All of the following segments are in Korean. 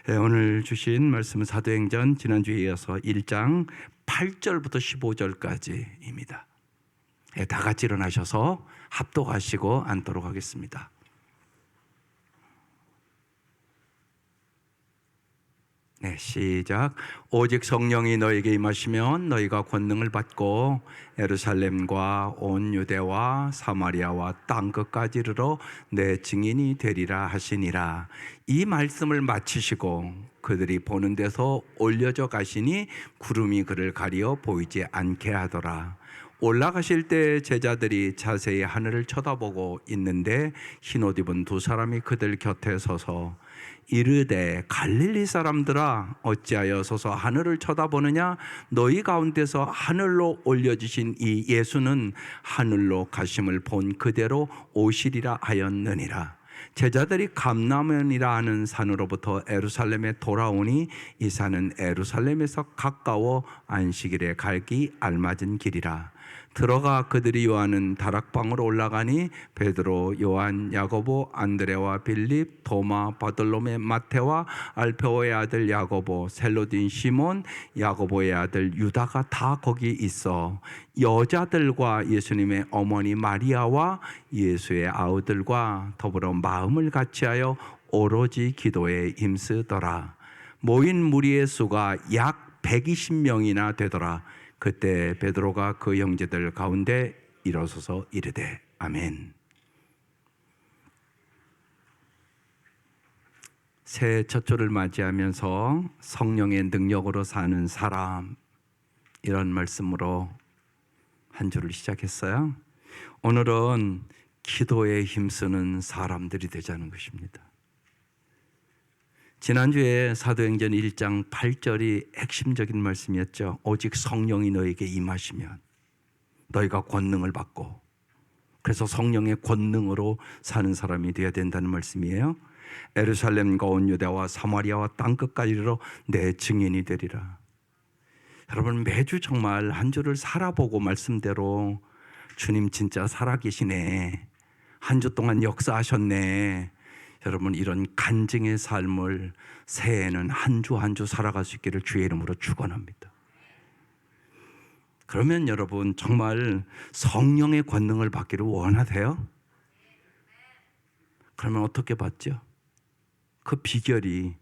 오늘 주신 말씀은 사도행전 지난주에 이어서 1장 8절부터 15절까지입니다. 다 같이 일어나셔서 합독하시고 앉도록 하겠습니다. 네, 시작. 오직 성령이 너에게 임하시면 너희가 권능을 받고 예루살렘과 온 유대와 사마리아와 땅끝까지 이르러 내 증인이 되리라 하시니라. 이 말씀을 마치시고 그들이 보는 데서 올려져 가시니 구름이 그를 가리어 보이지 않게 하더라. 올라가실 때 제자들이 자세히 하늘을 쳐다보고 있는데 흰옷 입은 두 사람이 그들 곁에 서서 이르되 갈릴리 사람들아 어찌하여 서서 하늘을 쳐다보느냐. 너희 가운데서 하늘로 올려지신 이 예수는 하늘로 가심을 본 그대로 오시리라 하였느니라. 제자들이 감람원이라 하는 산으로부터 예루살렘에 돌아오니 이 산은 예루살렘에서 가까워 안식일에 갈기 알맞은 길이라. 들어가 그들이 요하는 다락방으로 올라가니 베드로, 요한, 야고보, 안드레와 빌립, 도마, 바돌로메, 마테와 알페오의 아들 야고보, 셀로딘 시몬, 야고보의 아들 유다가 다 거기 있어 여자들과 예수님의 어머니 마리아와 예수의 아우들과 더불어 마음을 같이하여 오로지 기도에 힘쓰더라. 모인 무리의 수가 약 120명이나 되더라. 그때 베드로가 그 형제들 가운데 일어서서 이르되 아멘. 새해 첫 주를 맞이하면서 성령의 능력으로 사는 사람, 이런 말씀으로 한 주를 시작했어요. 오늘은 기도에 힘쓰는 사람들이 되자는 것입니다. 지난주에 사도행전 1장 8절이 핵심적인 말씀이었죠. 오직 성령이 너에게 임하시면 너희가 권능을 받고, 그래서 성령의 권능으로 사는 사람이 되어야 된다는 말씀이에요. 예루살렘과 온 유대와 사마리아와 땅끝까지 이르러 내 증인이 되리라. 여러분, 매주 정말 한 주를 살아보고 말씀대로 주님 진짜 살아계시네, 한 주 동안 역사하셨네, 여러분 이런 간증의 삶을 새해에는 한 주 한 주 살아갈 수 있기를 주의 이름으로 축원합니다. 그러면 여러분 정말 성령의 권능을 받기를 원하세요? 그러면 어떻게 받죠? 그 비결이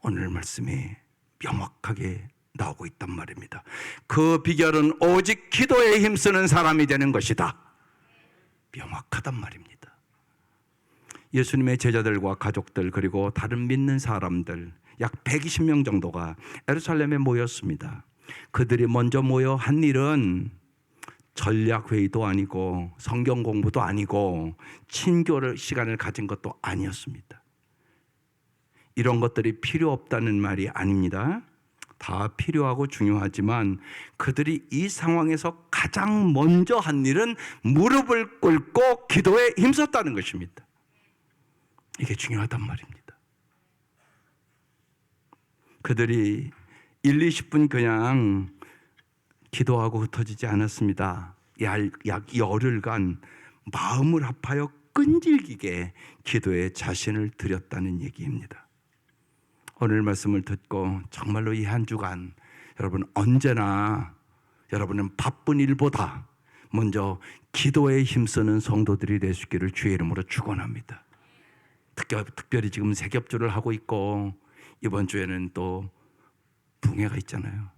오늘 말씀에 명확하게 나오고 있단 말입니다. 그 비결은 오직 기도에 힘쓰는 사람이 되는 것이다. 명확하단 말입니다. 예수님의 제자들과 가족들 그리고 다른 믿는 사람들 약 120명 정도가 예루살렘에 모였습니다. 그들이 먼저 모여 한 일은 전략회의도 아니고 성경 공부도 아니고 친교 시간을 가진 것도 아니었습니다. 이런 것들이 필요 없다는 말이 아닙니다. 다 필요하고 중요하지만 그들이 이 상황에서 가장 먼저 한 일은 무릎을 꿇고 기도에 힘썼다는 것입니다. 이게 중요하단 말입니다. 그들이 1, 20분 그냥 기도하고 흩어지지 않았습니다. 약 열흘간 마음을 합하여 끈질기게 기도에 자신을 드렸다는 얘기입니다. 오늘 말씀을 듣고 정말로 이 한 주간 여러분 언제나 여러분은 바쁜 일보다 먼저 기도에 힘쓰는 성도들이 될 수 있기를 주의 이름으로 축원합니다. 특별히 지금 세겹주를 하고 있고 이번 주에는 또 붕해가 있잖아요.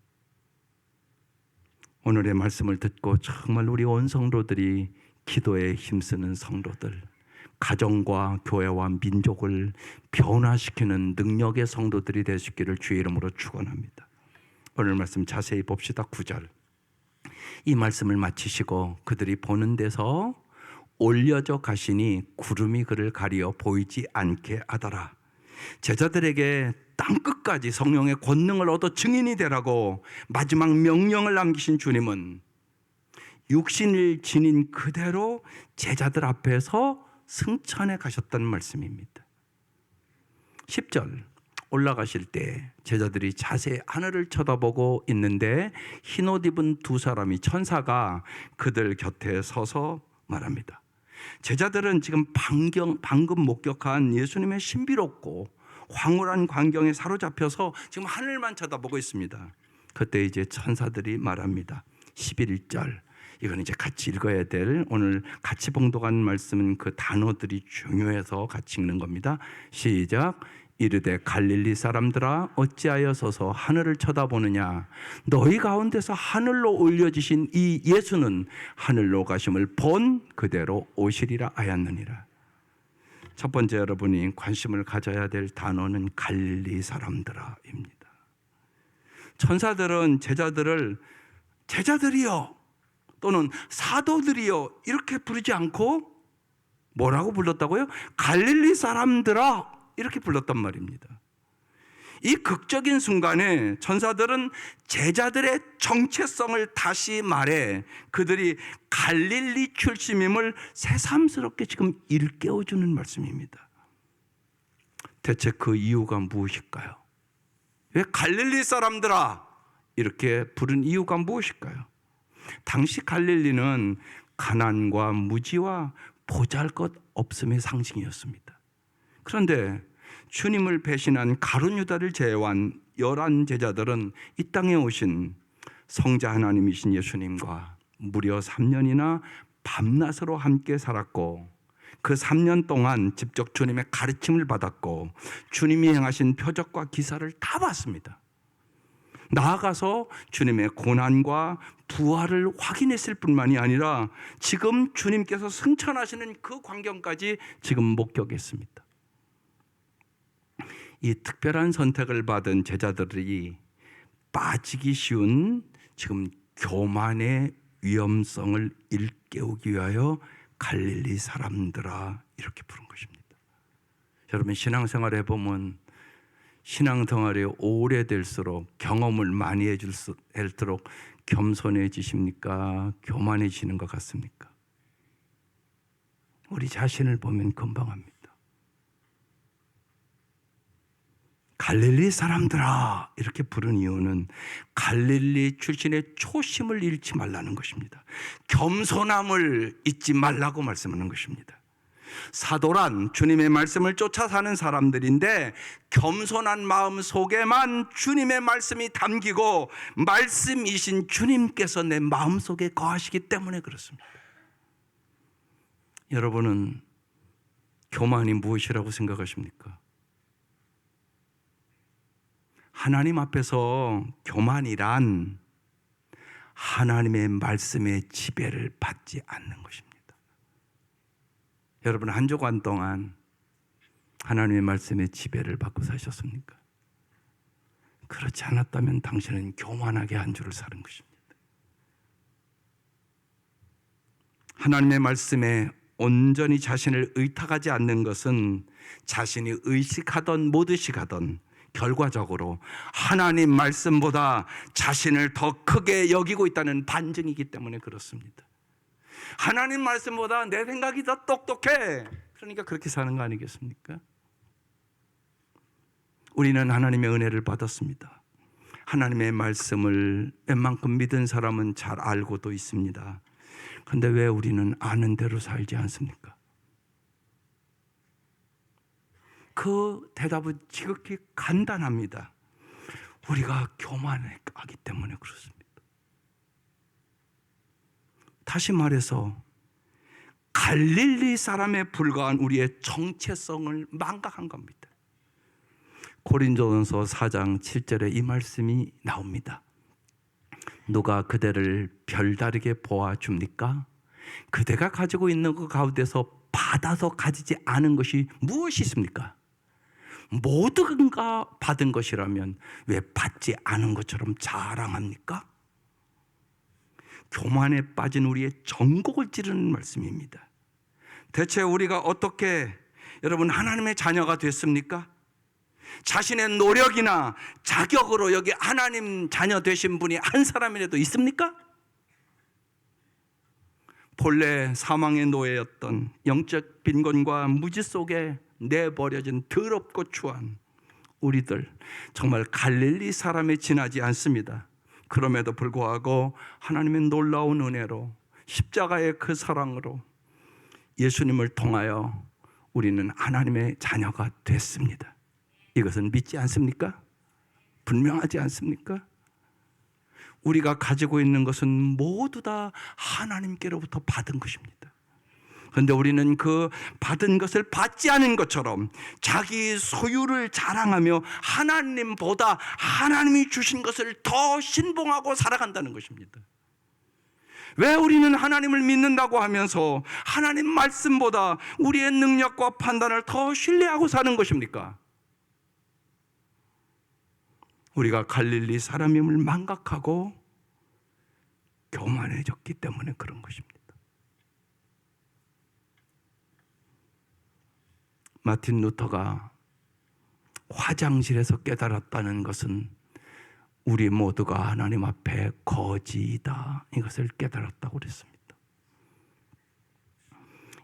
오늘의 말씀을 듣고 정말 우리 온 성도들이 기도에 힘쓰는 성도들, 가정과 교회와 민족을 변화시키는 능력의 성도들이 될 수 있기를 주의 이름으로 축원합니다. 오늘 말씀 자세히 봅시다. 9절. 이 말씀을 마치시고 그들이 보는 데서 올려져 가시니 구름이 그를 가리어 보이지 않게 하더라. 제자들에게 땅끝까지 성령의 권능을 얻어 증인이 되라고 마지막 명령을 남기신 주님은 육신을 지닌 그대로 제자들 앞에서 승천해 가셨다는 말씀입니다. 10절. 올라가실 때 제자들이 자세히 하늘을 쳐다보고 있는데 흰옷 입은 두 사람이 천사가 그들 곁에 서서 말합니다. 제자들은 지금 방금 목격한 예수님의 신비롭고 황홀한 광경에 사로잡혀서 지금 하늘만 쳐다보고 있습니다. 그때 이제 천사들이 말합니다. 11절. 이건 이제 같이 읽어야 될, 오늘 같이 봉독한 말씀은 그 단어들이 중요해서 같이 읽는 겁니다. 시작. 이르되 갈릴리 사람들아 어찌하여 서서 하늘을 쳐다보느냐. 너희 가운데서 하늘로 올려지신 이 예수는 하늘로 가심을 본 그대로 오시리라 하였느니라. 첫 번째 여러분이 관심을 가져야 될 단어는 갈릴리 사람들아입니다. 천사들은 제자들을 제자들이여 또는 사도들이여 이렇게 부르지 않고 뭐라고 불렀다고요? 갈릴리 사람들아 이렇게 불렀단 말입니다. 이 극적인 순간에 천사들은 제자들의 정체성을 다시 말해 그들이 갈릴리 출신임을 새삼스럽게 지금 일깨워주는 말씀입니다. 대체 그 이유가 무엇일까요? 왜 갈릴리 사람들아 이렇게 부른 이유가 무엇일까요? 당시 갈릴리는 가난과 무지와 보잘것없음의 상징이었습니다. 그런데 주님을 배신한 가룟 유다를 제외한 11 제자들은 이 땅에 오신 성자 하나님이신 예수님과 무려 3년이나 밤낮으로 함께 살았고 그 3년 동안 직접 주님의 가르침을 받았고 주님이 행하신 표적과 기사를 다 봤습니다. 나아가서 주님의 고난과 부활을 확인했을 뿐만이 아니라 지금 주님께서 승천하시는 그 광경까지 지금 목격했습니다. 이 특별한 선택을 받은 제자들이 빠지기 쉬운 지금 교만의 위험성을 일깨우기 위하여 갈릴리 사람들아 이렇게 부른 것입니다. 여러분 신앙생활 해보면 신앙생활이 오래될수록 경험을 많이 해줄수록 겸손해지십니까? 교만해지는 것 같습니까? 우리 자신을 보면 금방 합니다. 갈릴리 사람들아 이렇게 부른 이유는 갈릴리 출신의 초심을 잃지 말라는 것입니다. 겸손함을 잊지 말라고 말씀하는 것입니다. 사도란 주님의 말씀을 쫓아 사는 사람들인데 겸손한 마음 속에만 주님의 말씀이 담기고 말씀이신 주님께서 내 마음속에 거하시기 때문에 그렇습니다. 여러분은 교만이 무엇이라고 생각하십니까? 하나님 앞에서 교만이란 하나님의 말씀의 지배를 받지 않는 것입니다. 여러분 한 주간 동안 하나님의 말씀의 지배를 받고 사셨습니까? 그렇지 않았다면 당신은 교만하게 한 주를 사는 것입니다. 하나님의 말씀에 온전히 자신을 의탁하지 않는 것은 자신이 의식하던 못 의식하던 결과적으로 하나님 말씀보다 자신을 더 크게 여기고 있다는 반증이기 때문에 그렇습니다. 하나님 말씀보다 내 생각이 더 똑똑해. 그러니까 그렇게 사는 거 아니겠습니까? 우리는 하나님의 은혜를 받았습니다. 하나님의 말씀을 웬만큼 믿은 사람은 잘 알고도 있습니다. 그런데 왜 우리는 아는 대로 살지 않습니까? 그 대답은 지극히 간단합니다. 우리가 교만하기 때문에 그렇습니다. 다시 말해서 갈릴리 사람에 불과한 우리의 정체성을 망각한 겁니다. 고린도전서 4장 7절에 이 말씀이 나옵니다. 누가 그대를 별다르게 보아줍니까? 그대가 가지고 있는 그 가운데서 받아서 가지지 않은 것이 무엇이 있습니까? 모두가 받은 것이라면 왜 받지 않은 것처럼 자랑합니까? 교만에 빠진 우리의 전곡을 찌르는 말씀입니다. 대체 우리가 어떻게 여러분 하나님의 자녀가 됐습니까? 자신의 노력이나 자격으로 여기 하나님 자녀 되신 분이 한 사람이라도 있습니까? 본래 사망의 노예였던 영적 빈곤과 무지 속에 내버려진 더럽고 추한 우리들 정말 갈릴리 사람에 지나지 않습니다. 그럼에도 불구하고 하나님의 놀라운 은혜로 십자가의 그 사랑으로 예수님을 통하여 우리는 하나님의 자녀가 됐습니다. 이것은 믿지 않습니까? 분명하지 않습니까? 우리가 가지고 있는 것은 모두 다 하나님께로부터 받은 것입니다. 그런데 우리는 그 받은 것을 받지 않은 것처럼 자기 소유를 자랑하며 하나님보다 하나님이 주신 것을 더 신봉하고 살아간다는 것입니다. 왜 우리는 하나님을 믿는다고 하면서 하나님 말씀보다 우리의 능력과 판단을 더 신뢰하고 사는 것입니까? 우리가 갈릴리 사람임을 망각하고 교만해졌기 때문에 그런 것입니다. 마틴 루터가 화장실에서 깨달았다는 것은 우리 모두가 하나님 앞에 거지이다, 이것을 깨달았다고 그랬습니다.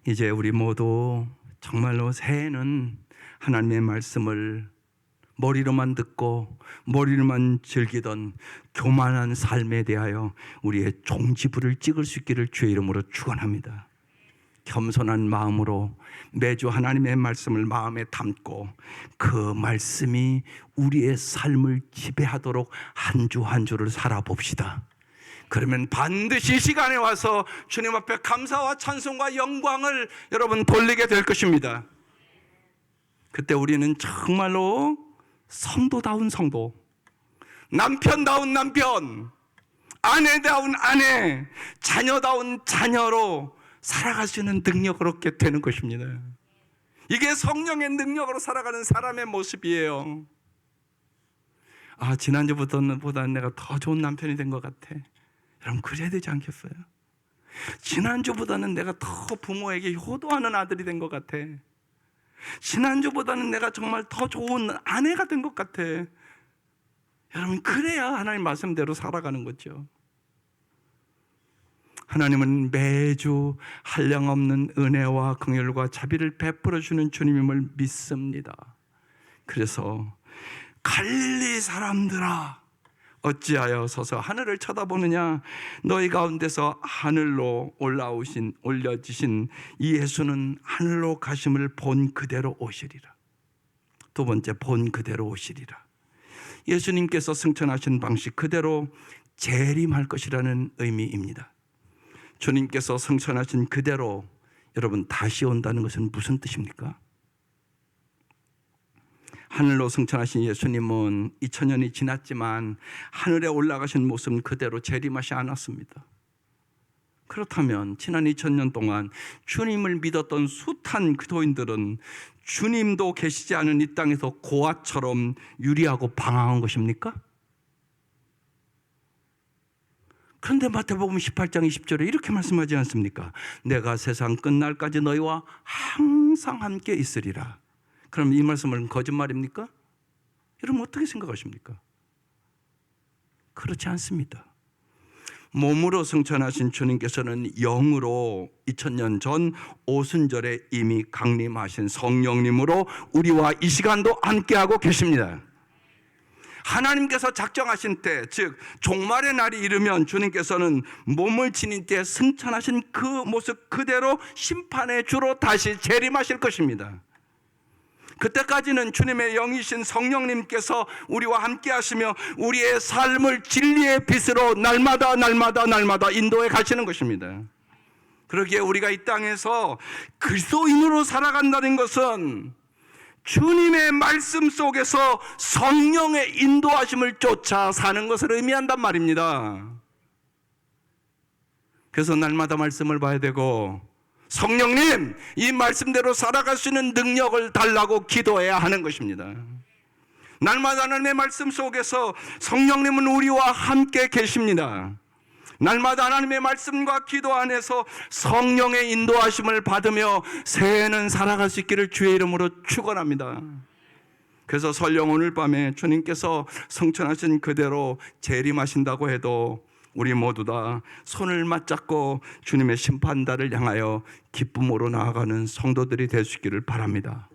이제 우리 모두 정말로 새해는 하나님의 말씀을 머리로만 듣고 머리로만 즐기던 교만한 삶에 대하여 우리의 종지부를 찍을 수 있기를 주의 이름으로 축원합니다. 겸손한 마음으로 매주 하나님의 말씀을 마음에 담고 그 말씀이 우리의 삶을 지배하도록 한 주 한 주를 살아봅시다. 그러면 반드시 시간에 와서 주님 앞에 감사와 찬송과 영광을 여러분 돌리게 될 것입니다. 그때 우리는 정말로 성도다운 성도, 남편다운 남편, 아내다운 아내, 자녀다운 자녀로 살아갈 수 있는 능력을 얻게 되는 것입니다. 이게 성령의 능력으로 살아가는 사람의 모습이에요. 지난주보다는 내가 더 좋은 남편이 된 것 같아. 여러분, 그래야 되지 않겠어요? 지난주보다는 내가 더 부모에게 효도하는 아들이 된 것 같아. 지난주보다는 내가 정말 더 좋은 아내가 된 것 같아. 여러분, 그래야 하나님 말씀대로 살아가는 거죠. 하나님은 매주 한량없는 은혜와 긍휼과 자비를 베풀어 주는 주님임을 믿습니다. 그래서 갈릴리 사람들아, 어찌하여 서서 하늘을 쳐다보느냐? 너희 가운데서 하늘로 올려지신 이 예수는 하늘로 가심을 본 그대로 오시리라. 두 번째, 본 그대로 오시리라. 예수님께서 승천하신 방식 그대로 재림할 것이라는 의미입니다. 주님께서 승천하신 그대로 여러분 다시 온다는 것은 무슨 뜻입니까? 하늘로 승천하신 예수님은 2000년이 지났지만 하늘에 올라가신 모습은 그대로 재림하지 않았습니다. 그렇다면 지난 2000년 동안 주님을 믿었던 숱한 그도인들은 주님도 계시지 않은 이 땅에서 고아처럼 유리하고 방황한 것입니까? 그런데 마태복음 18장 20절에 이렇게 말씀하지 않습니까? 내가 세상 끝날까지 너희와 항상 함께 있으리라. 그럼 이 말씀은 거짓말입니까? 여러분, 어떻게 생각하십니까? 그렇지 않습니다. 몸으로 승천하신 주님께서는 영으로 2000년 전 오순절에 이미 강림하신 성령님으로 우리와 이 시간도 함께하고 계십니다. 하나님께서 작정하신 때, 즉 종말의 날이 이르면 주님께서는 몸을 지닌 때 승천하신 그 모습 그대로 심판의 주로 다시 재림하실 것입니다. 그때까지는 주님의 영이신 성령님께서 우리와 함께 하시며 우리의 삶을 진리의 빛으로 날마다 인도해 가시는 것입니다. 그러기에 우리가 이 땅에서 그리스도인으로 살아간다는 것은 주님의 말씀 속에서 성령의 인도하심을 쫓아 사는 것을 의미한단 말입니다. 그래서 날마다 말씀을 봐야 되고, 성령님, 이 말씀대로 살아갈 수 있는 능력을 달라고 기도해야 하는 것입니다. 날마다 하나님의 말씀 속에서 성령님은 우리와 함께 계십니다. 날마다 하나님의 말씀과 기도 안에서 성령의 인도하심을 받으며 새해는 살아갈 수 있기를 주의 이름으로 축원합니다. 그래서 설령 오늘 밤에 주님께서 승천하신 그대로 재림하신다고 해도 우리 모두 다 손을 맞잡고 주님의 심판단을 향하여 기쁨으로 나아가는 성도들이 될 수 있기를 바랍니다.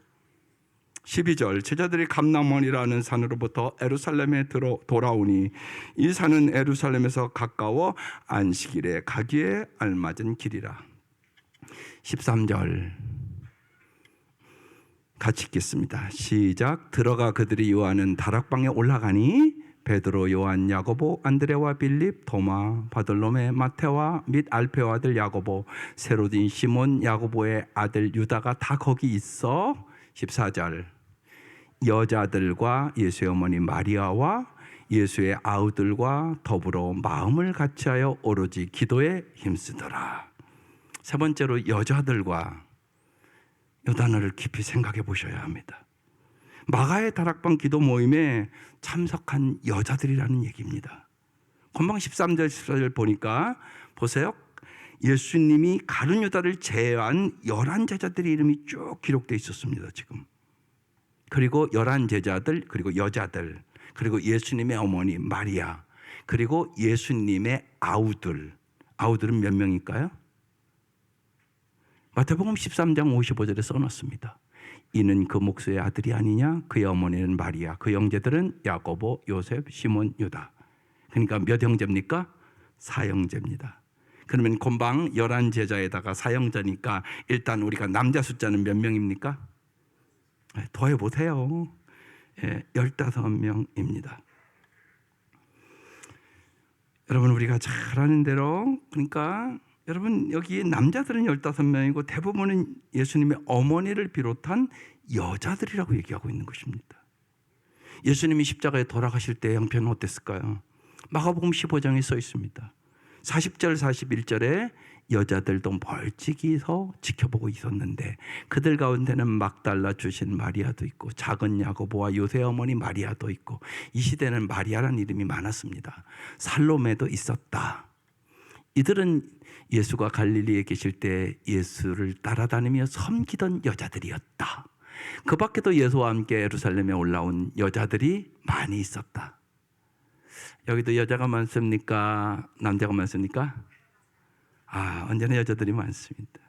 12절, 제자들이 감람원이라는 산으로부터 예루살렘에 돌아오니 이 산은 예루살렘에서 가까워 안식일에 가기에 알맞은 길이라. 13절, 같이 읽겠습니다. 시작. 들어가 그들이 요하는 다락방에 올라가니 베드로, 요한, 야고보, 안드레와 빌립, 도마, 바돌로메, 마테와 및 알페오 아들 야고보, 세로딘 시몬, 야고보의 아들 유다가 다 거기 있어. 14절. 여자들과 예수의 어머니 마리아와 예수의 아우들과 더불어 마음을 같이하여 오로지 기도에 힘쓰더라. 세 번째로 여자들과 이 단어를 깊이 생각해 보셔야 합니다. 마가의 다락방 기도 모임에 참석한 여자들이라는 얘기입니다. 금방 13절 14절 보니까 보세요. 예수님이 가룟 유다를 제외한 11제자들의 이름이 쭉 기록되어 있었습니다. 지금. 그리고 11제자들, 그리고 여자들, 그리고 예수님의 어머니 마리아, 그리고 예수님의 아우들. 아우들은 몇 명일까요? 마태복음 13장 55절에 써놨습니다. 이는 그 목수의 아들이 아니냐? 그의 어머니는 마리아, 그 형제들은 야고보, 요셉, 시몬, 유다. 그러니까 몇 형제입니까? 4형제입니다. 그러면 금방 11제자에다가 4형제니까 일단 우리가 남자 숫자는 몇 명입니까? 더해보세요. 15명입니다. 여러분, 우리가 잘 아는 대로, 그러니까 여러분, 여기 남자들은 15명이고 대부분은 예수님의 어머니를 비롯한 여자들이라고 얘기하고 있는 것입니다. 예수님이 십자가에 돌아가실 때 형편은 어땠을까요? 마가복음 15장에 써 있습니다. 40절 41절에 여자들도 멀찍이 서 지켜보고 있었는데 그들 가운데는 막달라 주신 마리아도 있고 작은 야고보와 요새 어머니 마리아도 있고, 이 시대는 마리아라는 이름이 많았습니다. 살로메도 있었다. 이들은 예수가 갈릴리에 계실 때 예수를 따라다니며 섬기던 여자들이었다. 그 밖에도 예수와 함께 예루살렘에 올라온 여자들이 많이 있었다. 여기도 여자가 많습니까? 남자가 많습니까? 언제나 여자들이 많습니다.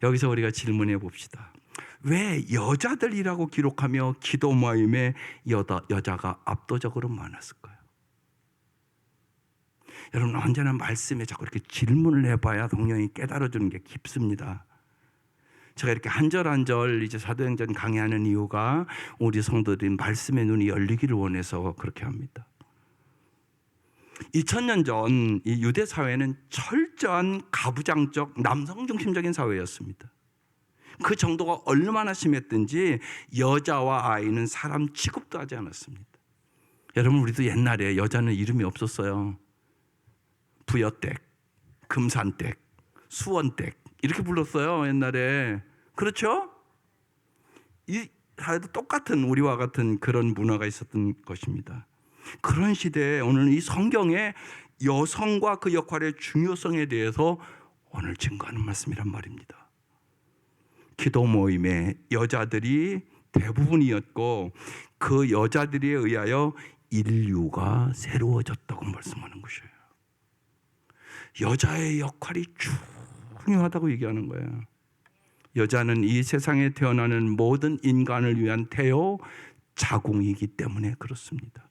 여기서 우리가 질문해 봅시다. 왜 여자들이라고 기록하며 기도 모임에 여자가 압도적으로 많았을까요? 여러분, 언제나 말씀에 자꾸 이렇게 질문을 해봐야 동령이 깨달아주는 게 깊습니다. 제가 이렇게 한 절 한 절 이제 사도행전 강의하는 이유가 우리 성도들이 말씀의 눈이 열리기를 원해서 그렇게 합니다. 2000년 전 이 유대 사회는 철저한 가부장적 남성 중심적인 사회였습니다. 그 정도가 얼마나 심했든지 여자와 아이는 사람 취급도 하지 않았습니다. 여러분, 우리도 옛날에 여자는 이름이 없었어요. 부여댁, 금산댁, 수원댁 이렇게 불렀어요, 옛날에. 그렇죠? 이 사회도 똑같은, 우리와 같은 그런 문화가 있었던 것입니다. 그런 시대에 오늘 이 성경의 여성과 그 역할의 중요성에 대해서 오늘 증거하는 말씀이란 말입니다. 기도 모임에 여자들이 대부분이었고 그 여자들에 의하여 인류가 새로워졌다고 말씀하는 것이에요. 여자의 역할이 중요하다고 얘기하는 거예요. 여자는 이 세상에 태어나는 모든 인간을 위한 태호 자궁이기 때문에 그렇습니다.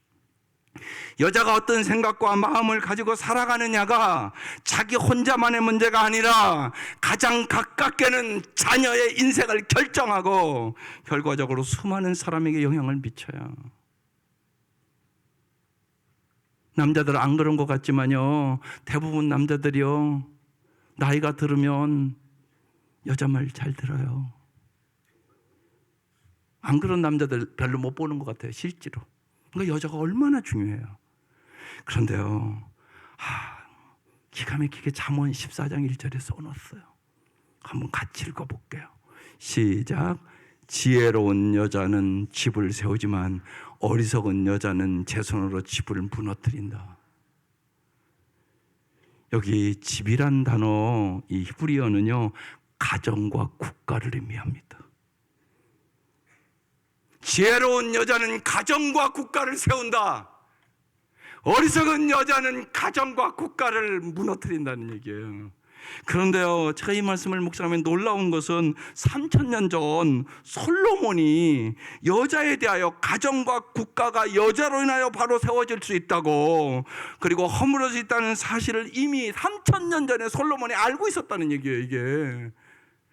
여자가 어떤 생각과 마음을 가지고 살아가느냐가 자기 혼자만의 문제가 아니라 가장 가깝게는 자녀의 인생을 결정하고 결과적으로 수많은 사람에게 영향을 미쳐요. 남자들은 안 그런 것 같지만요, 대부분 남자들이요, 나이가 들으면 여자 말 잘 들어요. 안 그런 남자들 별로 못 보는 것 같아요, 실제로. 그러니까 여자가 얼마나 중요해요. 그런데요, 기가 막히게 잠언 14장 1절에 써놨어요. 한번 같이 읽어볼게요. 시작. 지혜로운 여자는 집을 세우지만 어리석은 여자는 제 손으로 집을 무너뜨린다. 여기 집이란 단어, 이 히브리어는요, 가정과 국가를 의미합니다. 지혜로운 여자는 가정과 국가를 세운다. 어리석은 여자는 가정과 국가를 무너뜨린다는 얘기예요. 그런데요, 제가 이 말씀을 묵상하면 놀라운 것은 3000년 전 솔로몬이 여자에 대하여 가정과 국가가 여자로 인하여 바로 세워질 수 있다고, 그리고 허물어질 수 있다는 사실을 이미 3000년 전에 솔로몬이 알고 있었다는 얘기예요. 이게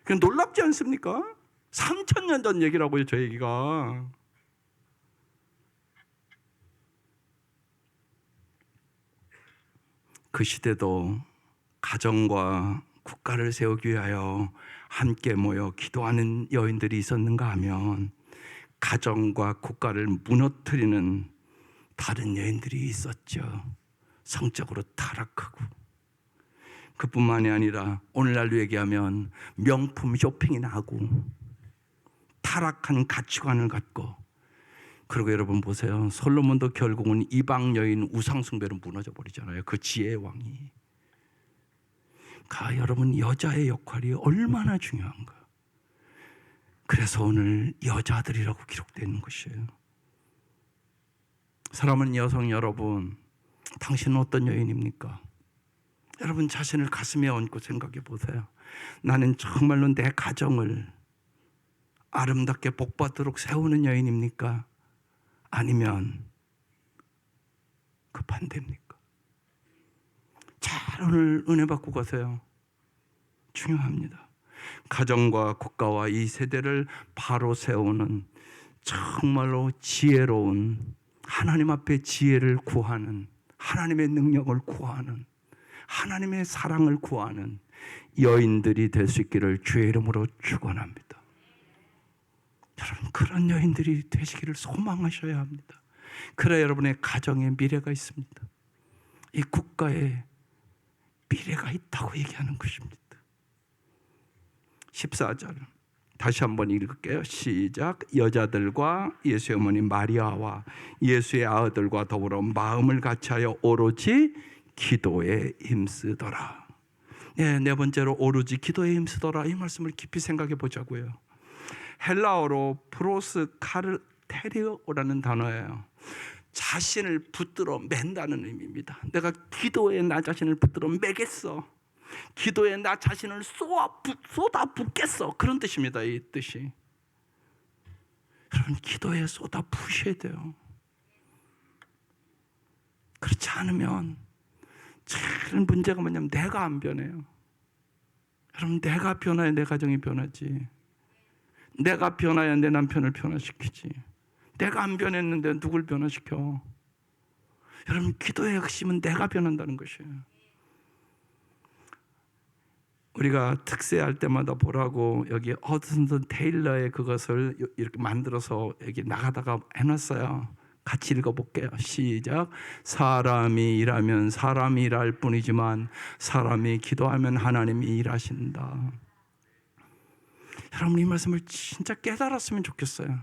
그냥 놀랍지 않습니까? 3,000년 전 얘기라고요, 저 얘기가. 그 시대도 가정과 국가를 세우기 위하여 함께 모여 기도하는 여인들이 있었는가 하면 가정과 국가를 무너뜨리는 다른 여인들이 있었죠. 성적으로 타락하고. 그뿐만이 아니라 오늘날로 얘기하면 명품 쇼핑이나 하고 타락한 가치관을 갖고. 그리고 여러분 보세요. 솔로몬도 결국은 이방 여인 우상 숭배로 무너져 버리잖아요. 그 지혜의 왕이. 여러분, 여자의 역할이 얼마나 중요한가. 그래서 오늘 여자들이라고 기록되는 것이에요. 사랑하는 여성 여러분, 당신은 어떤 여인입니까? 여러분 자신을 가슴에 얹고 생각해 보세요. 나는 정말로 내 가정을 아름답게 복받도록 세우는 여인입니까? 아니면 그 반대입니까? 잘 오늘 은혜 받고 가세요. 중요합니다. 가정과 국가와 이 세대를 바로 세우는 정말로 지혜로운, 하나님 앞에 지혜를 구하는, 하나님의 능력을 구하는, 하나님의 사랑을 구하는 여인들이 될 수 있기를 주의 이름으로 축원합니다. 여러분, 그런 여인들이 되시기를 소망하셔야 합니다. 그래야 여러분의 가정에 미래가 있습니다. 이 국가에 미래가 있다고 얘기하는 것입니다. 14절 다시 한번 읽을게요. 시작. 여자들과 예수의 어머니 마리아와 예수의 아들과 더불어 마음을 같이하여 오로지 기도에 힘쓰더라. 네 번째로 오로지 기도에 힘쓰더라. 이 말씀을 깊이 생각해 보자고요. 헬라어로 프로스카르테리오라는 단어예요. 자신을 붙들어 맨다는 의미입니다. 내가 기도에 나 자신을 붙들어 매겠어. 기도에 나 자신을 쏟아 붓겠어. 그런 뜻입니다. 이 뜻이. 여러분, 기도에 쏟아 부으셔야 돼요. 그렇지 않으면 제일 문제가 뭐냐면 내가 안 변해요. 여러분, 내가 변해야 내 가정이 변하지. 내가 변해야 내 남편을 변화시키지. 내가 안 변했는데 누굴 변화시켜? 여러분, 기도의 핵심은 내가 변한다는 것이에요. 우리가 특세할 때마다 보라고 여기 허드슨 테일러의 그것을 이렇게 만들어서 여기 나가다가 해놨어요. 같이 읽어볼게요. 시작. 사람이 일하면 사람이 일할 뿐이지만 사람이 기도하면 하나님이 일하신다. 여러분, 이 말씀을 진짜 깨달았으면 좋겠어요.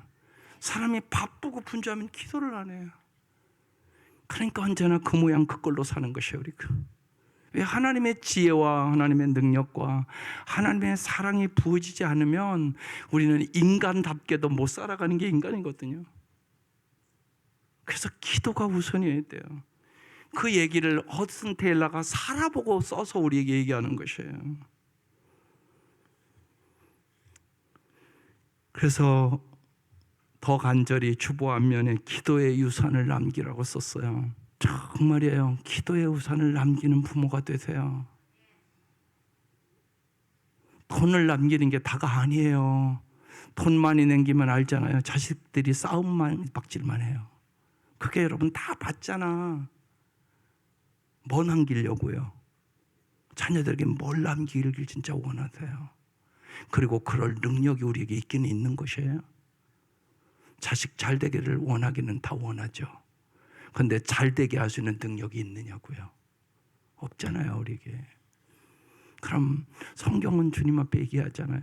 사람이 바쁘고 분주하면 기도를 안 해요. 그러니까 언제나 그 모양 그 꼴로 사는 것이에요. 우리가. 왜? 하나님의 지혜와 하나님의 능력과 하나님의 사랑이 부어지지 않으면 우리는 인간답게도 못 살아가는 게 인간이거든요. 그래서 기도가 우선이어야 돼요. 그 얘기를 허드슨 테일러가 살아보고 써서 우리에게 얘기하는 것이에요. 그래서 더 간절히 주보 앞면에 기도의 유산을 남기라고 썼어요. 정말이에요. 기도의 우산을 남기는 부모가 되세요. 돈을 남기는 게 다가 아니에요. 돈 많이 남기면 알잖아요. 자식들이 싸움만 박질만 해요. 그게 여러분 다 봤잖아. 뭐 남기려고요? 자녀들에게 뭘 남기길 진짜 원하세요? 그리고 그럴 능력이 우리에게 있기는 있는 것이에요. 자식 잘 되기를 원하기는 다 원하죠. 그런데 잘 되게 할 수 있는 능력이 있느냐고요? 없잖아요, 우리에게. 그럼 성경은 주님 앞에 얘기하잖아요.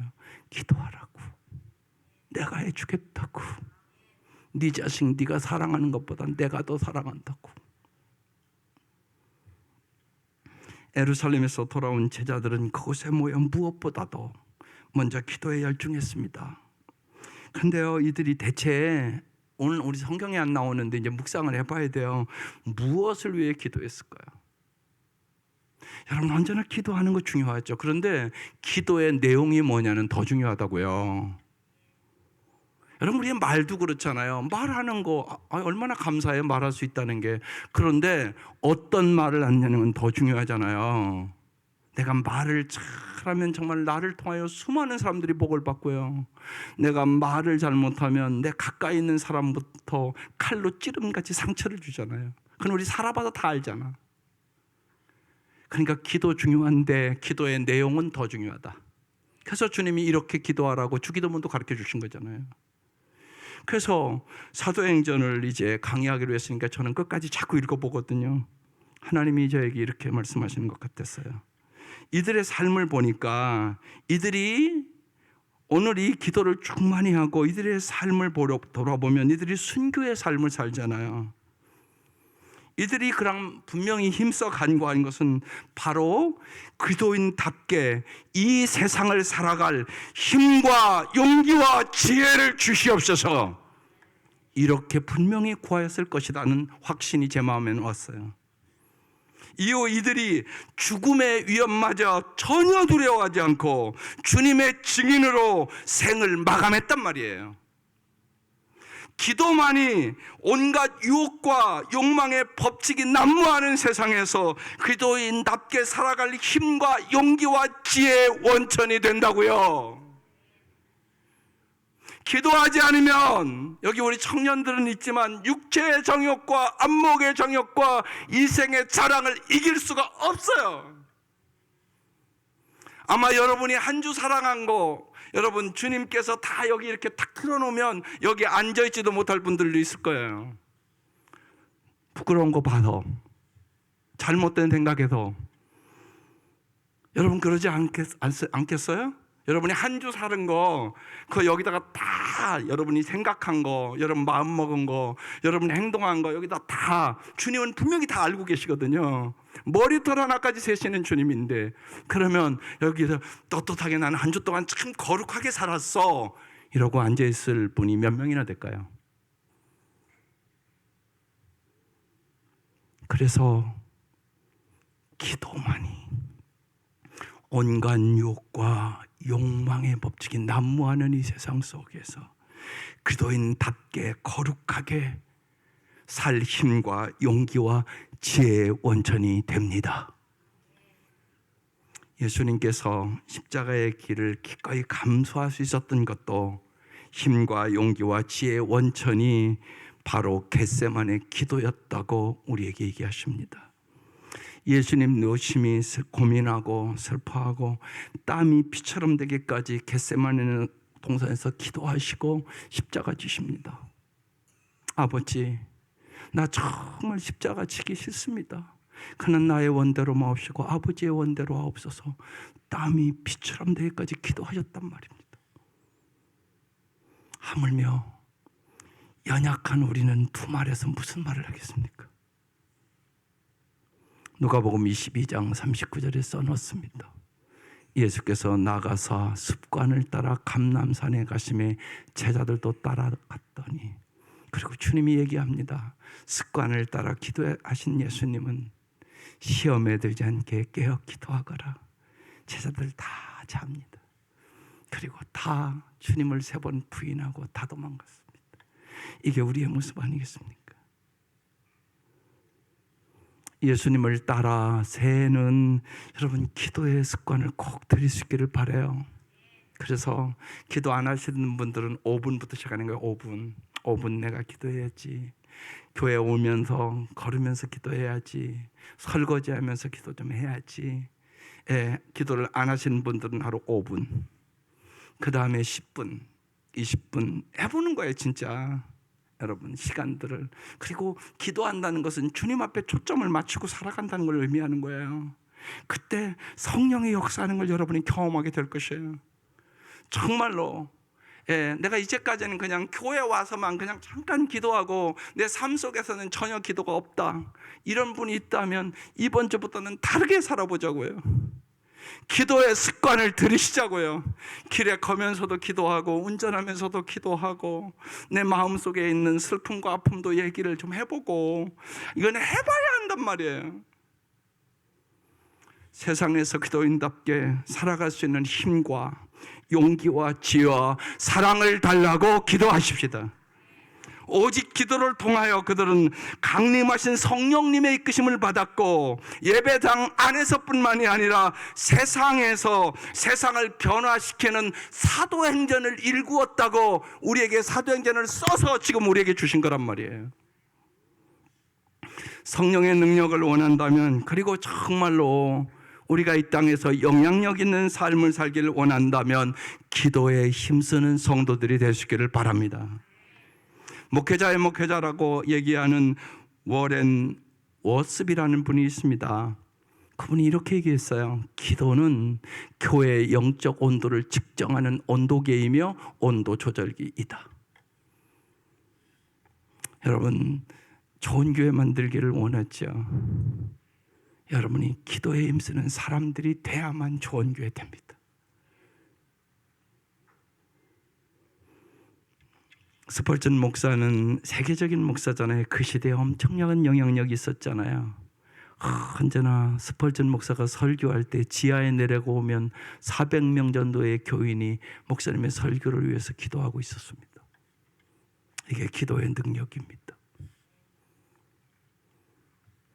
기도하라고. 내가 해주겠다고. 네 자식 네가 사랑하는 것보다 내가 더 사랑한다고. 예루살렘에서 돌아온 제자들은 그곳에 모여 무엇보다도 먼저 기도에 열중했습니다. 그런데요, 이들이 대체 오늘 우리 성경에 안 나오는데 이제 묵상을 해봐야 돼요. 무엇을 위해 기도했을까요? 여러분, 언제나 기도하는 거 중요하죠. 그런데 기도의 내용이 뭐냐는 더 중요하다고요. 여러분, 우리의 말도 그렇잖아요. 말하는 거 얼마나 감사해요. 말할 수 있다는 게. 그런데 어떤 말을 하냐는 건 더 중요하잖아요. 내가 말을 잘하면 정말 나를 통하여 수많은 사람들이 복을 받고요. 내가 말을 잘못하면 내 가까이 있는 사람부터 칼로 찌름같이 상처를 주잖아요. 그건 우리 살아봐도 다 알잖아. 그러니까 기도 중요한데 기도의 내용은 더 중요하다. 그래서 주님이 이렇게 기도하라고 주기도문도 가르쳐 주신 거잖아요. 그래서 사도행전을 이제 강의하기로 했으니까 저는 끝까지 자꾸 읽어보거든요. 하나님이 저에게 이렇게 말씀하시는 것 같았어요. 이들의 삶을 보니까 이들이 오늘 이 기도를 쭉 많이 하고 이들의 삶을 돌아보면 이들이 순교의 삶을 살잖아요. 이들이 그럼 분명히 힘써 간구한 것은 바로 기도인답게 이 세상을 살아갈 힘과 용기와 지혜를 주시옵소서, 이렇게 분명히 구하였을 것이라는 확신이 제 마음에 왔어요. 이후 이들이 죽음의 위험마저 전혀 두려워하지 않고 주님의 증인으로 생을 마감했단 말이에요. 기도만이 온갖 유혹과 욕망의 법칙이 난무하는 세상에서 기도인답게 살아갈 힘과 용기와 지혜의 원천이 된다고요. 기도하지 않으면 여기 우리 청년들은 있지만 육체의 정욕과 안목의 정욕과 이생의 자랑을 이길 수가 없어요. 아마 여러분이 한 주 사랑한 거, 여러분 주님께서 다 여기 이렇게 탁 틀어놓으면 여기 앉아있지도 못할 분들도 있을 거예요. 부끄러운 거 봐서, 잘못된 생각해서. 여러분 그러지 않겠어요? 여러분이 한 주 사는 거, 그거 여기다가 다 여러분이 생각한 거, 여러분 마음 먹은 거, 여러분이 행동한 거 여기다 다 주님은 분명히 다 알고 계시거든요. 머리털 하나까지 세시는 주님인데, 그러면 여기서 떳떳하게 나는 한 주 동안 참 거룩하게 살았어 이러고 앉아있을 분이 몇 명이나 될까요? 그래서 기도만이 온갖 유혹과 욕망의 법칙이 난무하는 이 세상 속에서 기도인답게 거룩하게 살 힘과 용기와 지혜의 원천이 됩니다. 예수님께서 십자가의 길을 기꺼이 감수할 수 있었던 것도 힘과 용기와 지혜의 원천이 바로 겟세마네 기도였다고 우리에게 얘기하십니다. 예수님 노심히 고민하고 슬퍼하고 땀이 피처럼 되기까지 겟세마네 동산에서 기도하시고 십자가 지십니다. 아버지, 나 정말 십자가 지기 싫습니다. 그는 나의 원대로 마옵시고 아버지의 원대로 하옵소서. 땀이 피처럼 되기까지 기도하셨단 말입니다. 하물며 연약한 우리는 두 말에서 무슨 말을 하겠습니까? 누가복음 22장 39절에 써놓습니다. 예수께서 나가서 습관을 따라 감람산에 가심에 제자들도 따라갔더니, 그리고 주님이 얘기합니다. 습관을 따라 기도하신 예수님은 시험에 들지 않게 깨어 기도하거라. 제자들 다 잡니다. 그리고 다 주님을 3번 부인하고 다 도망갔습니다. 이게 우리의 모습 아니겠습니까? 예수님을 따라 새는 여러분 기도의 습관을 꼭 들일 수 있기를 바라요. 그래서 기도 안 하시는 분들은 5분부터 시작하는 거예요. 5분 내가 기도해야지. 교회 오면서 걸으면서 기도해야지. 설거지하면서 기도 좀 해야지. 기도를 안 하시는 분들은 하루 5분, 그 다음에 10분, 20분 해보는 거예요. 진짜 여러분 시간들을. 그리고 기도한다는 것은 주님 앞에 초점을 맞추고 살아간다는 걸 의미하는 거예요. 그때 성령의 역사하는 걸 여러분이 경험하게 될 것이에요. 정말로. 내가 이제까지는 그냥 교회 와서만 그냥 잠깐 기도하고 내 삶 속에서는 전혀 기도가 없다, 이런 분이 있다면 이번 주부터는 다르게 살아보자고요. 기도의 습관을 들이시자고요. 길에 가면서도 기도하고 운전하면서도 기도하고 내 마음속에 있는 슬픔과 아픔도 얘기를 좀 해보고, 이건 해봐야 한단 말이에요. 세상에서 기도인답게 살아갈 수 있는 힘과 용기와 지혜와 사랑을 달라고 기도하십시다. 오직 기도를 통하여 그들은 강림하신 성령님의 이끄심을 받았고, 예배당 안에서뿐만이 아니라 세상에서 세상을 변화시키는 사도행전을 일구었다고 우리에게 사도행전을 써서 지금 우리에게 주신 거란 말이에요. 성령의 능력을 원한다면, 그리고 정말로 우리가 이 땅에서 영향력 있는 삶을 살기를 원한다면 기도에 힘쓰는 성도들이 되시기를 바랍니다. 목회자의 목회자라고 얘기하는 워렌 워스비라는 분이 있습니다. 그분이 이렇게 얘기했어요. 기도는 교회의 영적 온도를 측정하는 온도계이며 온도 조절기이다. 여러분, 좋은 교회 만들기를 원하죠. 여러분이 기도에 힘쓰는 사람들이 돼야만 좋은 교회 됩니다. 스펄전 목사는 세계적인 목사잖아요. 그 시대에 엄청난 영향력이 있었잖아요. 언제나 스펄전 목사가 설교할 때 지하에 내려오면 400명 정도의 교인이 목사님의 설교를 위해서 기도하고 있었습니다. 이게 기도의 능력입니다.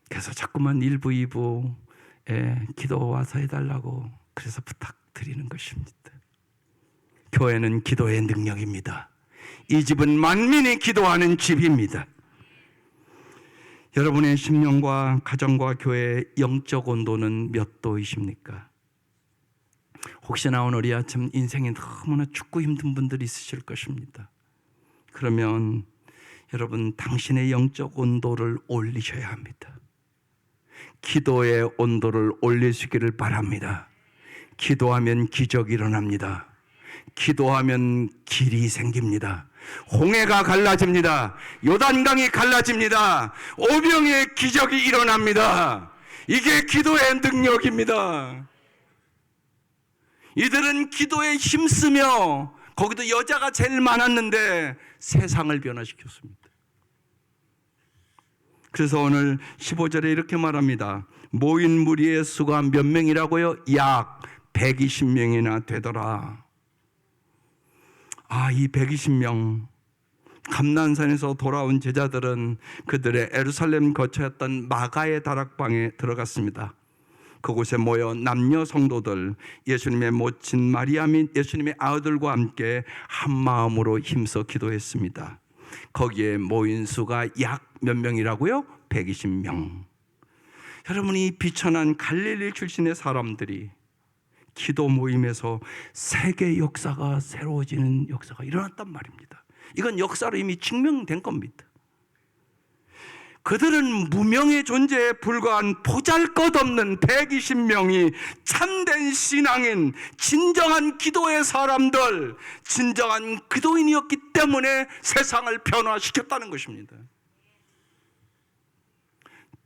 그래서 자꾸만 1부, 2부에 기도 와서 해달라고 그래서 부탁드리는 것입니다. 교회는 기도의 능력입니다. 이 집은 만민이 기도하는 집입니다. 여러분의 심령과 가정과 교회의 영적 온도는 몇 도이십니까? 혹시나 오늘 이 아침 인생이 너무나 춥고 힘든 분들이 있으실 것입니다. 그러면 여러분, 당신의 영적 온도를 올리셔야 합니다. 기도의 온도를 올리시기를 바랍니다. 기도하면 기적이 일어납니다. 기도하면 길이 생깁니다. 홍해가 갈라집니다. 요단강이 갈라집니다. 오병이의 기적이 일어납니다. 이게 기도의 능력입니다. 이들은 기도에 힘쓰며, 거기도 여자가 제일 많았는데 세상을 변화시켰습니다. 그래서 오늘 15절에 이렇게 말합니다. 모인 무리의 수가 몇 명이라고요? 약 120명이나 되더라. 이 120명, 감난산에서 돌아온 제자들은 그들의 예루살렘 거처였던 마가의 다락방에 들어갔습니다. 그곳에 모여 남녀 성도들, 예수님의 모친 마리아 및 예수님의 아들과 함께 한 마음으로 힘써 기도했습니다. 거기에 모인 수가 약 몇 명이라고요? 120명. 여러분이 비천한 갈릴리 출신의 사람들이 기도 모임에서 세계 역사가 새로워지는 역사가 일어났단 말입니다. 이건 역사로 이미 증명된 겁니다. 그들은 무명의 존재에 불과한 보잘것없는 120명이 참된 신앙인, 진정한 기도의 사람들, 진정한 기도인이었기 때문에 세상을 변화시켰다는 것입니다.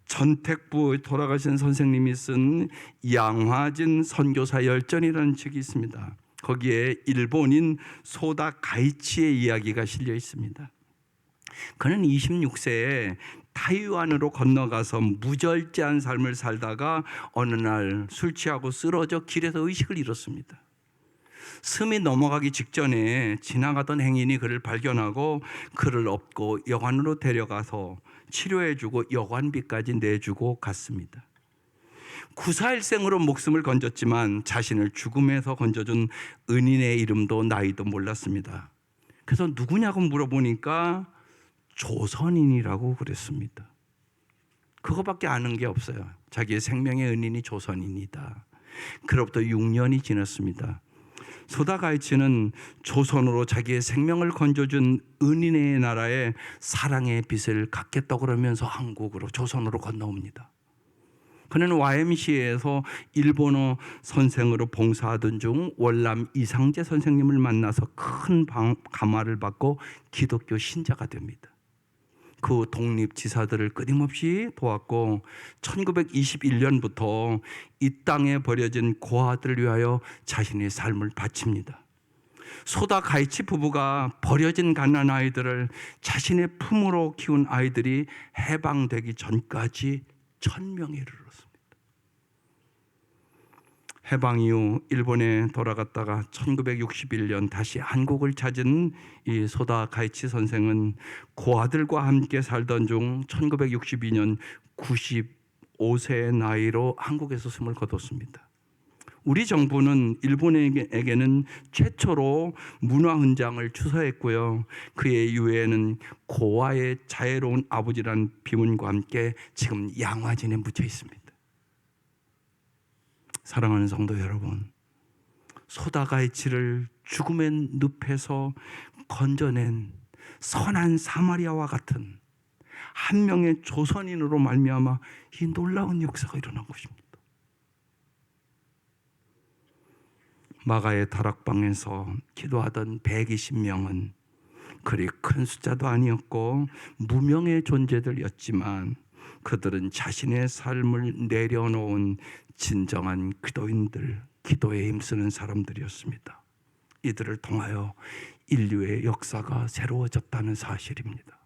전택부 돌아가신 선생님이 쓴 양화진 선교사 열전이라는 책이 있습니다. 거기에 일본인 소다 가이치의 이야기가 실려 있습니다. 그는 26세에 타이완으로 건너가서 무절제한 삶을 살다가 어느 날 술 취하고 쓰러져 길에서 의식을 잃었습니다. 숨이 넘어가기 직전에 지나가던 행인이 그를 발견하고 그를 업고 여관으로 데려가서 치료해주고 여관비까지 내주고 갔습니다. 구사일생으로 목숨을 건졌지만 자신을 죽음에서 건져준 은인의 이름도 나이도 몰랐습니다. 그래서 누구냐고 물어보니까 조선인이라고 그랬습니다. 그거밖에 아는 게 없어요. 자기의 생명의 은인이 조선인이다. 그로부터 6년이 지났습니다. 소다가이치는 조선으로 자기의 생명을 건져준 은인의 나라에 사랑의 빛을 갖겠다고 그러면서 한국으로, 조선으로 건너옵니다. 그는 YMCA에서 일본어 선생으로 봉사하던 중 월남 이상재 선생님을 만나서 큰 감화를 받고 기독교 신자가 됩니다. 그 독립지사들을 끊임없이 도왔고 1921년부터 이 땅에 버려진 고아들을 위하여 자신의 삶을 바칩니다. 소다 가이치 부부가 버려진 갓난 아이들을 자신의 품으로 키운 아이들이 해방되기 전까지 1000명에 이르렀습니다. 해방 이후 일본에 돌아갔다가 1961년 다시 한국을 찾은 이 소다 가이치 선생은 고아들과 함께 살던 중 1962년 95세의 나이로 한국에서 숨을 거뒀습니다. 우리 정부는 일본에게는 최초로 문화훈장을 추서했고요. 그의 유해는 고아의 자애로운 아버지라는 비문과 함께 지금 양화진에 묻혀 있습니다. 사랑하는 성도 여러분, 소다가이치를 죽음의 늪에서 건져낸 선한 사마리아와 같은 한 명의 조선인으로 말미암아 이 놀라운 역사가 일어난 것입니다. 마가의 다락방에서 기도하던 120명은 그리 큰 숫자도 아니었고 무명의 존재들이었지만 그들은 자신의 삶을 내려놓은 진정한 기도인들, 기도에 힘쓰는 사람들이었습니다. 이들을 통하여 인류의 역사가 새로워졌다는 사실입니다.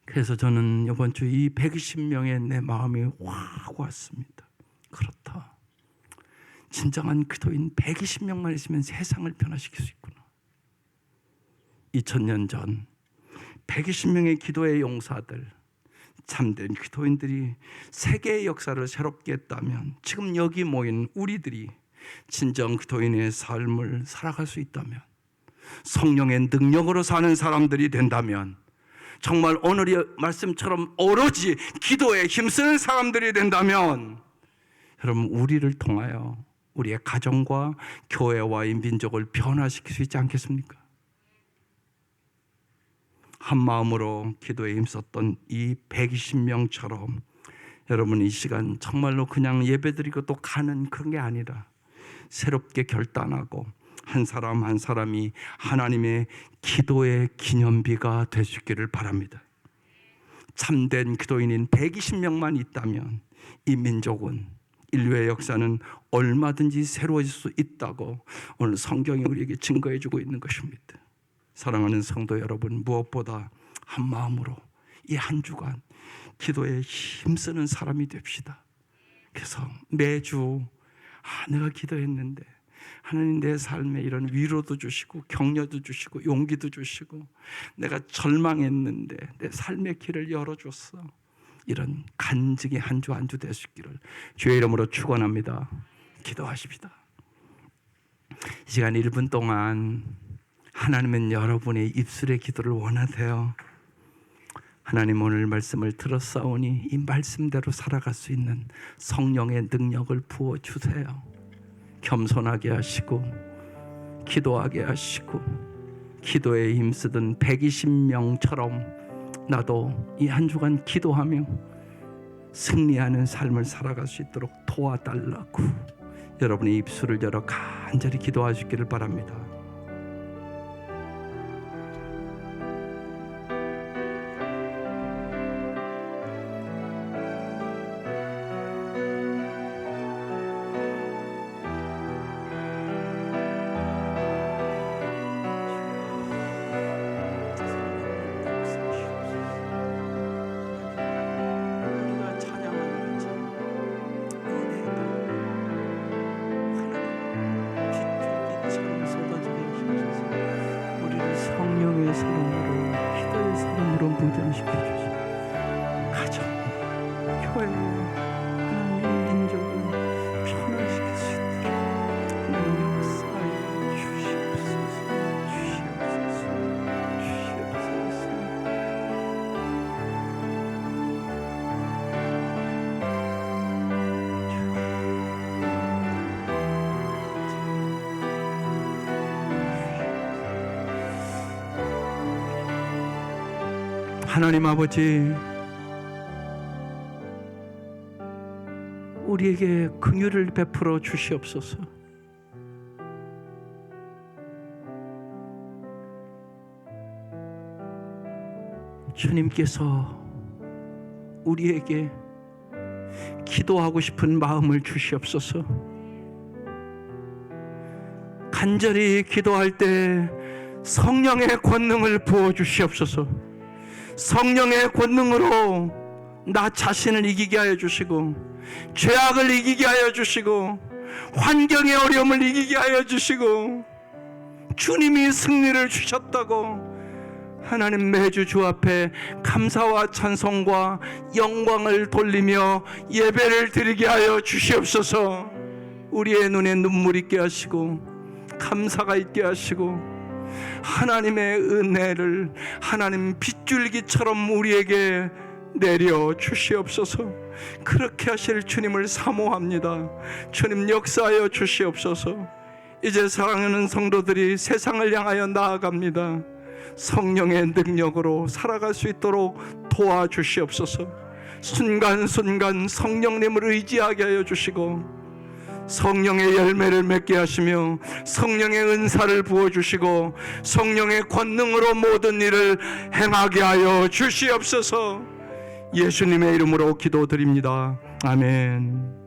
그래서 저는 이번 주 이 120명의 내 마음이 확 왔습니다. 그렇다. 진정한 기도인 120명만 있으면 세상을 변화시킬 수 있구나. 2000년 전 120명의 기도의 용사들, 참된 기도인들이 세계의 역사를 새롭게 했다면, 지금 여기 모인 우리들이 진정 기도인의 삶을 살아갈 수 있다면, 성령의 능력으로 사는 사람들이 된다면, 정말 오늘의 말씀처럼 오로지 기도에 힘쓰는 사람들이 된다면, 여러분 우리를 통하여 우리의 가정과 교회와 이 민족을 변화시킬 수 있지 않겠습니까? 한 마음으로 기도에 힘썼던 이 120명처럼 여러분 이 시간 정말로 그냥 예배드리고 또 가는 그런 게 아니라 새롭게 결단하고 한 사람 한 사람이 하나님의 기도의 기념비가 될 수 있기를 바랍니다. 참된 기도인인 120명만 있다면 이 민족은, 인류의 역사는 얼마든지 새로워질 수 있다고 오늘 성경이 우리에게 증거해 주고 있는 것입니다. 사랑하는 성도 여러분, 무엇보다 한 마음으로 이 한 주간 기도에 힘쓰는 사람이 됩시다. 그래서 매주 내가 기도했는데 하나님 내 삶에 이런 위로도 주시고 격려도 주시고 용기도 주시고 내가 절망했는데 내 삶의 길을 열어줬어. 이런 간증이 한 주 한 주 될 수 있기를 주의 이름으로 축원합니다. 기도하십시다. 이 시간 1분 동안 하나님은 여러분의 입술의 기도를 원하세요. 하나님 오늘 말씀을 들었사오니 이 말씀대로 살아갈 수 있는 성령의 능력을 부어주세요. 겸손하게 하시고 기도하게 하시고 기도에 힘쓰던 120명처럼 나도 이 한 주간 기도하며 승리하는 삶을 살아갈 수 있도록 도와달라고 여러분의 입술을 열어 간절히 기도하시기를 바랍니다. 하나님 아버지, 우리에게 긍휼을 베풀어 주시옵소서. 주님께서 우리에게 기도하고 싶은 마음을 주시옵소서. 간절히 기도할 때 성령의 권능을 부어 주시옵소서. 성령의 권능으로 나 자신을 이기게 하여 주시고, 죄악을 이기게 하여 주시고, 환경의 어려움을 이기게 하여 주시고, 주님이 승리를 주셨다고 하나님 매주 주 앞에 감사와 찬송과 영광을 돌리며 예배를 드리게 하여 주시옵소서. 우리의 눈에 눈물이 있게 하시고 감사가 있게 하시고 하나님의 은혜를 하나님 빗줄기처럼 우리에게 내려 주시옵소서. 그렇게 하실 주님을 사모합니다. 주님 역사하여 주시옵소서. 이제 사랑하는 성도들이 세상을 향하여 나아갑니다. 성령의 능력으로 살아갈 수 있도록 도와주시옵소서. 순간순간 성령님을 의지하게 하여 주시고 성령의 열매를 맺게 하시며 성령의 은사를 부어주시고 성령의 권능으로 모든 일을 행하게 하여 주시옵소서. 예수님의 이름으로 기도드립니다. 아멘.